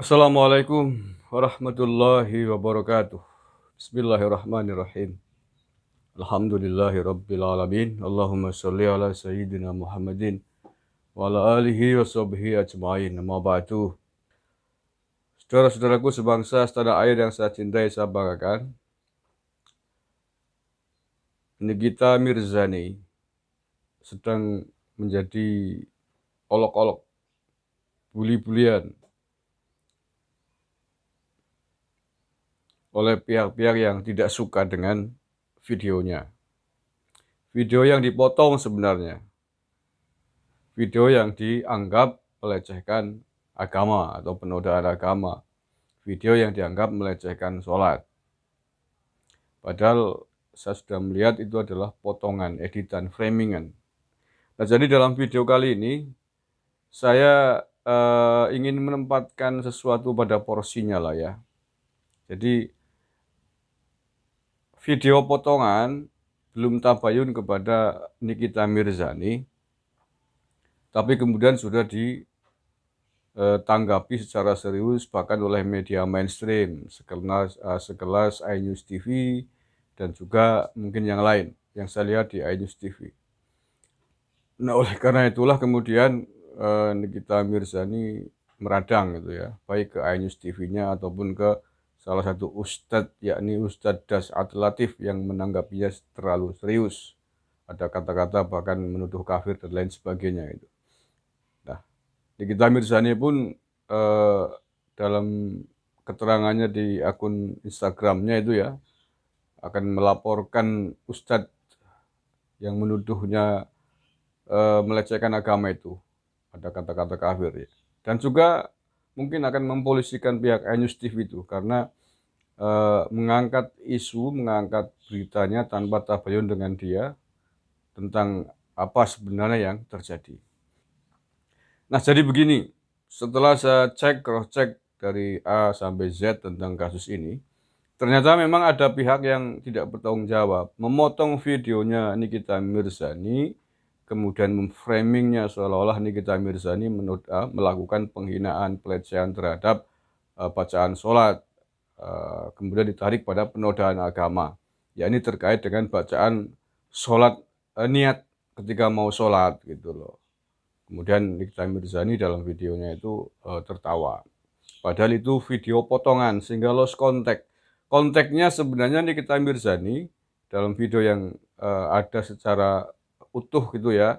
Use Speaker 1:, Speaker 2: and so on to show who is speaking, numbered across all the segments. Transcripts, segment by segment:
Speaker 1: Assalamualaikum warahmatullahi wabarakatuh. Bismillahirrahmanirrahim. Alhamdulillahi rabbil alamin. Allahumma sholli ala sayyidina Muhammadin wa ala alihi wa sahbihi ajma'in. Amma ba'du. Saudara-saudaraku sebangsa setanah air yang saya cintai, saya banggakan, Nikita Mirzani sedang menjadi olok-olok, buli-bulian oleh pihak-pihak yang tidak suka dengan videonya. Video yang dipotong sebenarnya. Video yang dianggap melecehkan agama atau penodaan agama. Video yang dianggap melecehkan sholat. Padahal saya sudah melihat itu adalah potongan, editan, framingan. Nah, jadi dalam video kali ini saya ingin menempatkan sesuatu pada porsinya lah ya. Jadi video potongan belum tabayun kepada Nikita Mirzani, tapi kemudian sudah ditanggapi secara serius bahkan oleh media mainstream sekelas iNews TV dan juga mungkin yang lain yang saya lihat di iNews TV. Nah, oleh karena itulah kemudian Nikita Mirzani meradang gitu ya, baik ke iNews TV-nya ataupun ke salah satu ustadz, yakni Ustadz Das'at Latif yang menanggapinya terlalu serius. Ada kata-kata bahkan menuduh kafir dan lain sebagainya itu. Nah, Nikita Mirzani pun dalam keterangannya di akun Instagramnya itu ya, akan melaporkan ustadz yang menuduhnya melecehkan agama itu. Ada kata-kata kafir ya. Dan juga mungkin akan mempolisikan pihak iNews TV itu karena mengangkat beritanya tanpa tabayun dengan dia tentang apa sebenarnya yang terjadi. Nah, jadi begini, setelah saya cross-check dari A sampai Z tentang kasus ini, ternyata memang ada pihak yang tidak bertanggung jawab, memotong videonya Nikita Mirzani, kemudian memframingnya seolah-olah Nikita Mirzani melakukan penghinaan, pelecehan terhadap bacaan sholat, kemudian ditarik pada penodaan agama, yakni terkait dengan bacaan sholat, niat ketika mau sholat gitu loh. Kemudian Nikita Mirzani dalam videonya itu tertawa. Padahal itu video potongan sehingga lost context. Konteksnya sebenarnya Nikita Mirzani dalam video yang ada secara utuh gitu ya.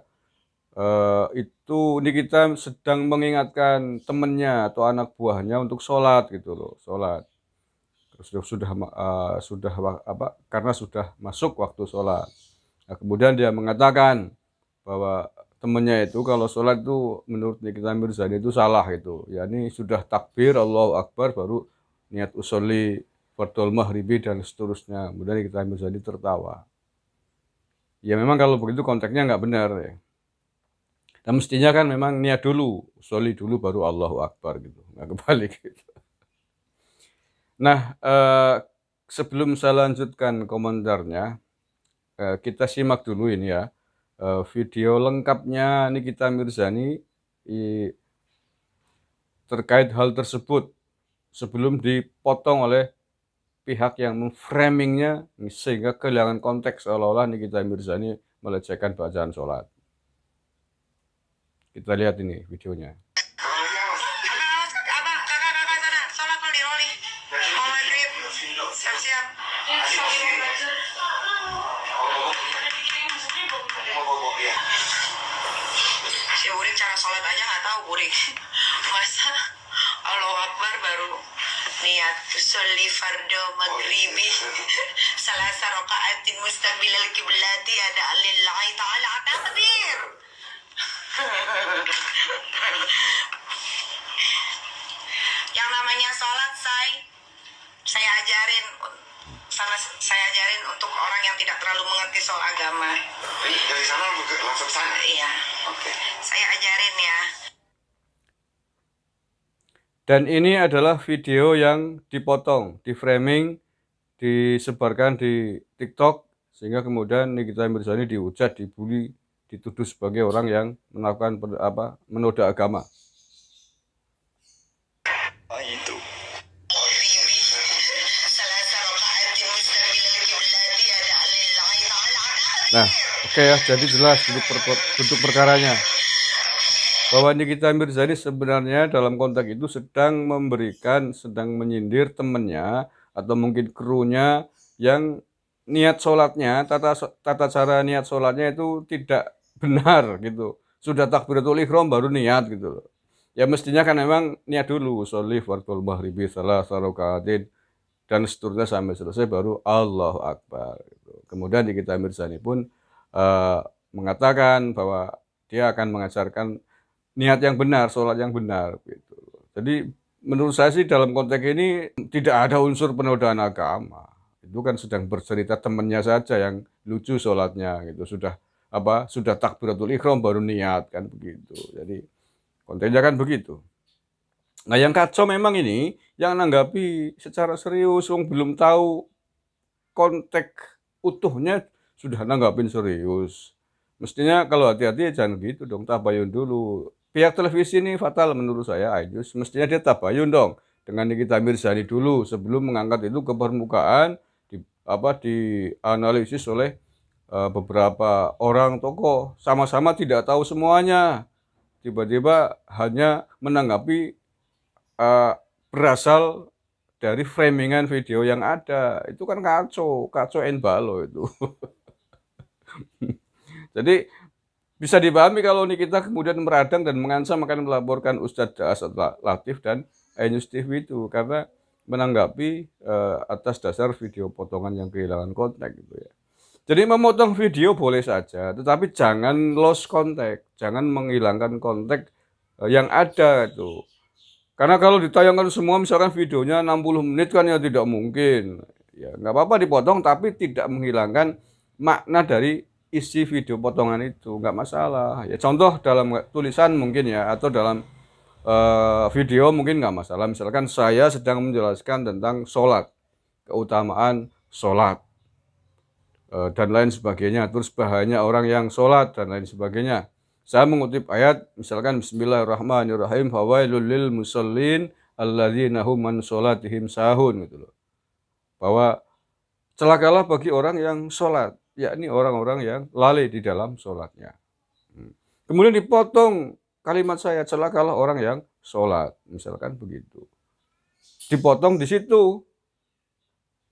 Speaker 1: Itu Nikita sedang mengingatkan temannya atau anak buahnya untuk sholat gitu loh, sholat. Terus karena sudah masuk waktu sholat. Nah, kemudian dia mengatakan bahwa temennya itu kalau sholat itu menurut Nikita Mirzani itu salah gitu. Ya ini sudah takbir Allahu Akbar baru niat usolli fardhul maghribi dan seterusnya. Kemudian Nikita Mirzani tertawa. Ya memang kalau begitu konteksnya nggak benar ya. Dan mestinya kan memang niat dulu, usolli dulu baru Allahu Akbar gitu. Nggak kebalik gitu. Nah, sebelum saya lanjutkan komentarnya, kita simak dulu ini ya. Video lengkapnya Nikita Mirzani terkait hal tersebut sebelum dipotong oleh pihak yang memframingnya sehingga kehilangan konteks seolah-olah Nikita Mirzani melecehkan bacaan sholat. Kita lihat ini videonya.
Speaker 2: Si Burik cara sholat aja nggak tahu Burik. Masa Allahu Akbar baru niat usolli fardhu maghribi salasa raka'atin mustaqbilal qiblati ada lillahi ta'ala takbir. Yang namanya sholat saya ajarin untuk orang yang tidak terlalu mengerti soal agama.
Speaker 3: Dari sana langsung sana?
Speaker 2: Iya.
Speaker 3: Oke.
Speaker 2: Saya ajarin ya.
Speaker 1: Dan ini adalah video yang dipotong, di framing, disebarkan di TikTok sehingga kemudian Nikita Mirzani dihujat, dibully, dituduh sebagai orang yang melakukan menoda agama. Nah, oke ya, jadi jelas duduk perkaranya. Bahwa Nikita Mirzani sebenarnya dalam konteks itu sedang menyindir temennya atau mungkin krunya yang niat sholatnya, tata cara niat sholatnya itu tidak benar gitu. Sudah takbiratul ihram baru niat gitu loh. Ya mestinya kan memang niat dulu, sholli fardul maghribi salah sarokaatin dan seterusnya sampai selesai baru Allahu Akbar gitu. Kemudian Nikita Mirzani pun eh, mengatakan bahwa dia akan mengajarkan niat yang benar, sholat yang benar gitu. Jadi menurut saya sih dalam konteks ini tidak ada unsur penodaan agama. Itu kan sedang bercerita temannya saja yang lucu sholatnya gitu. Sudah takbiratul ihram baru niat kan begitu. Jadi kontennya kan begitu. Nah yang kacau memang ini yang nanggapi secara serius, wong belum tahu konteks utuhnya sudah nanggapin serius. Mestinya kalau hati-hati jangan gitu dong, tabayun dulu. Pihak televisi ini fatal menurut saya, Aijus. Mestinya dia tabayun dong dengan Nikita Mirzani dulu sebelum mengangkat itu ke permukaan, dianalisis oleh beberapa orang tokoh. Sama-sama tidak tahu semuanya. Tiba-tiba hanya menanggapi eh, berasal dari framingan video yang ada. Itu kan kacau, kacau en balo itu. Jadi bisa dipahami kalau Nikita kemudian meradang dan mengancam akan melaporkan Ustadz Asad Latif dan Ainus TV itu karena menanggapi atas dasar video potongan yang kehilangan konteks gitu ya. Jadi memotong video boleh saja, tetapi jangan lost konteks, jangan menghilangkan konteks yang ada itu. Karena kalau ditayangkan semua misalkan videonya 60 menit kan ya tidak mungkin. Ya nggak apa-apa dipotong tapi tidak menghilangkan makna dari isi video potongan itu, nggak masalah. Ya contoh dalam tulisan mungkin ya atau dalam video mungkin nggak masalah. Misalkan saya sedang menjelaskan tentang sholat, keutamaan sholat dan lain sebagainya. Terus bahayanya orang yang sholat dan lain sebagainya. Saya mengutip ayat misalkan Bismillahirrahmanirrahim fawailul lil musallin alladzina hum an sholatihim sahun gitu loh. Bahwa celakalah bagi orang yang sholat, yakni orang-orang yang lalai di dalam sholatnya. Kemudian dipotong kalimat saya, celakalah orang yang sholat, misalkan begitu. Dipotong di situ,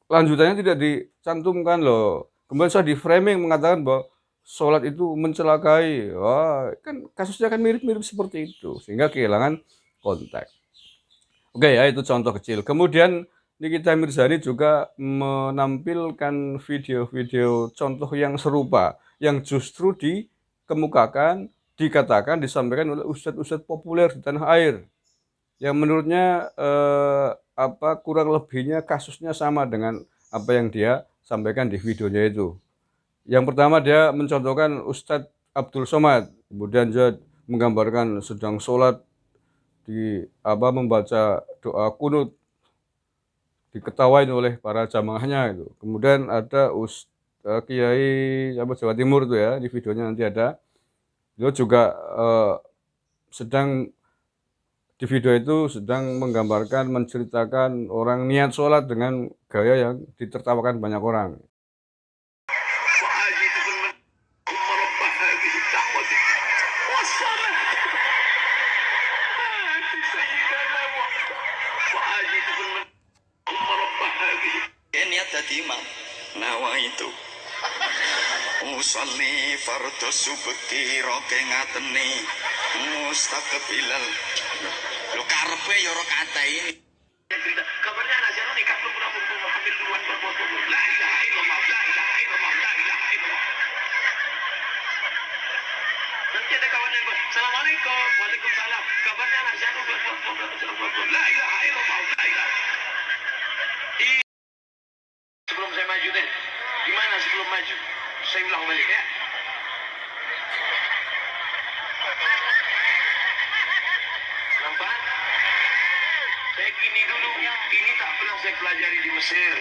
Speaker 1: lanjutannya tidak dicantumkan loh. Kemudian saya di framing mengatakan bahwa sholat itu mencelakai. Wah, kan kasusnya kan mirip-mirip seperti itu, sehingga kehilangan konteks. Oke ya, itu contoh kecil. Kemudian Nikita Mirzani juga menampilkan video-video contoh yang serupa, yang justru dikemukakan, dikatakan, disampaikan oleh ustadz-ustadz populer di tanah air, yang menurutnya kurang lebihnya kasusnya sama dengan apa yang dia sampaikan di videonya itu. Yang pertama dia mencontohkan Ustadz Abdul Somad, kemudian dia menggambarkan sedang sholat membaca doa kunut, diketawain oleh para jamaahnya itu. Kemudian ada Kiai Jawa Timur itu ya, di videonya nanti ada. Dia juga di video itu sedang menggambarkan, menceritakan orang niat sholat dengan gaya yang ditertawakan banyak orang.
Speaker 4: niat dadi imam nawa itu usolli fardhu subki roke ngateni mustaqbilal lu karepe ya ora kata ini
Speaker 3: Kabarnya anak saya nikah belum pernah hamil duluan berbuat-buat. La ilaha illallah, la ilaha illallah, la ilaha illallah. Nanti ada kawan yang Assalamualaikum, waalaikumsalam. Kabarnya anak saya berbuat-buat. La ilaha illallah, la ilaha. Sebelum saya maju tadi, gimana sebelum maju? Saya ulang balik ya. Nampak? Saya gini dulu, ini tak pernah saya pelajari di Mesir,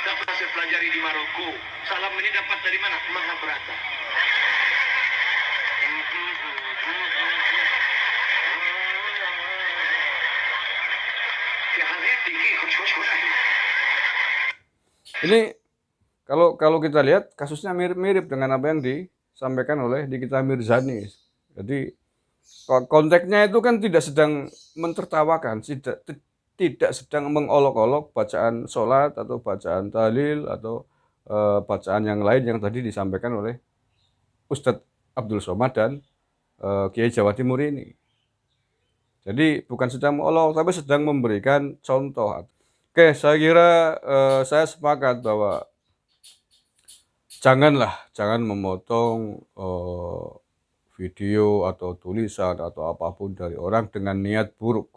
Speaker 3: tak pernah saya pelajari di Maroko. Salam ini dapat dari mana? Mahabharata.
Speaker 1: Ini Kalau kita lihat kasusnya mirip-mirip dengan apa yang disampaikan oleh Nikita Mirzani. Jadi konteksnya itu kan tidak sedang mentertawakan, tidak sedang mengolok-olok bacaan sholat atau bacaan tahlil atau bacaan yang lain yang tadi disampaikan oleh Ustadz Abdul Somad dan Kiai Jawa Timur ini. Jadi bukan sedang mengolok, tapi sedang memberikan contoh. Oke, saya kira saya sepakat bahwa jangan memotong video atau tulisan atau apapun dari orang dengan niat buruk.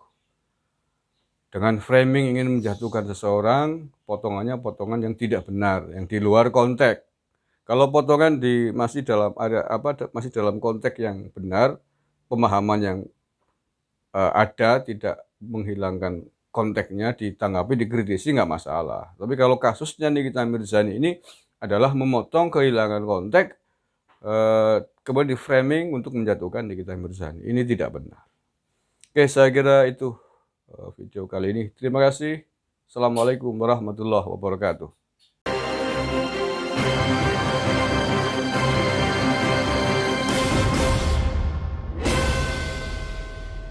Speaker 1: Dengan framing ingin menjatuhkan seseorang, potongannya potongan yang tidak benar, yang di luar konteks. Kalau potongan masih dalam konteks yang benar, pemahaman yang ada, tidak menghilangkan konteksnya, ditanggapi, dikritisi, nggak masalah. Tapi kalau kasusnya Nikita Mirzani ini adalah memotong, kehilangan konteks, kemudian di framing untuk menjatuhkan Nikita Mirzani. Ini tidak benar. Oke, saya kira itu video kali ini. Terima kasih. Assalamualaikum warahmatullahi wabarakatuh.